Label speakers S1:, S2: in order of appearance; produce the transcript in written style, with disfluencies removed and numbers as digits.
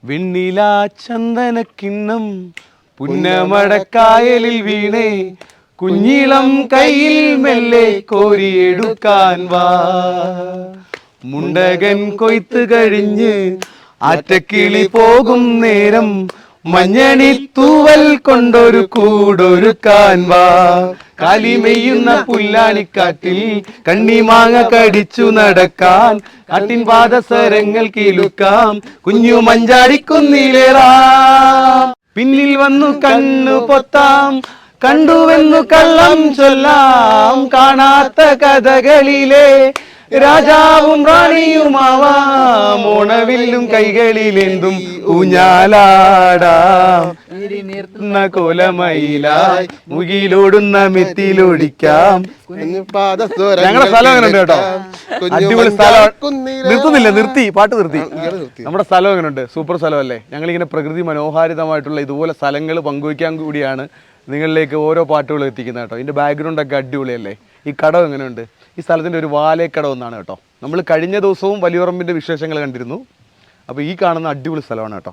S1: വെണ്ണില ചന്ദനക്കിണ്ണം പുന്നമടക്കായലിൽ വീണേ കുഞ്ഞിളം കയ്യിൽ മെല്ലെ കോരിയെടുക്കാൻ വാ. മുണ്ടകൻ കൊയ്ത്ത് കഴിഞ്ഞ് ആറ്റക്കിളി പോകും നേരം മഞ്ഞണി തൂവൽ കൊണ്ടൊരു കൂടൊരുക്കാൻ വാ. കാലിമെയ്യുന്ന പുല്ലാണിക്കാറ്റിൽ കണ്ണിമാങ്ങ കടിച്ചു നടക്കാൻ കാട്ടിൻ പാദസരങ്ങൾ കിലുക്കാം കുഞ്ഞു മഞ്ചാടിക്കുന്നിലേറാം. പിന്നിൽ വന്നു കണ്ണു പൊത്താം കണ്ടുവെന്നു കള്ളം ചൊല്ലാം കാണാത്ത കഥകളിലെ രാജാവും റാണിയുമാവാം. ഓണവില്ലും കൈകളിലെന്തും ഊഞ്ഞാലാടാം. കോലമയിലായി മുകിലോടുന്ന മെത്തിലൊടിക്കാം. ഞങ്ങളുടെ സ്ഥലം എങ്ങനെ ഉണ്ട് കേട്ടോ, അടിപൊളി സ്ഥലം. നിർത്തുന്നില്ല, പാട്ട് നിർത്തി. നമ്മുടെ സ്ഥലം എങ്ങനെ ഉണ്ട്? സൂപ്പർ സ്ഥലമല്ലേ? ഞങ്ങളിങ്ങനെ പ്രകൃതി മനോഹാരിതമായിട്ടുള്ള ഇതുപോലെ സ്ഥലങ്ങൾ പങ്കുവയ്ക്കാൻ കൂടിയാണ് നിങ്ങളിലേക്ക് ഓരോ പാട്ടുകളും എത്തിക്കുന്നത് കേട്ടോ. ഇതിൻ്റെ ബാക്ക്ഗ്രൗണ്ടൊക്കെ അടിപൊളിയല്ലേ? ഈ കടം എങ്ങനെയുണ്ട്? ഈ സ്ഥലത്തിൻ്റെ ഒരു വാലേക്കടം എന്നാണ് കേട്ടോ. നമ്മൾ കഴിഞ്ഞ ദിവസവും വലിയുറമ്പിൻ്റെ വിശേഷങ്ങൾ കണ്ടിരുന്നു. അപ്പോൾ ഈ കാണുന്ന അടിപൊളി സ്ഥലമാണ് കേട്ടോ.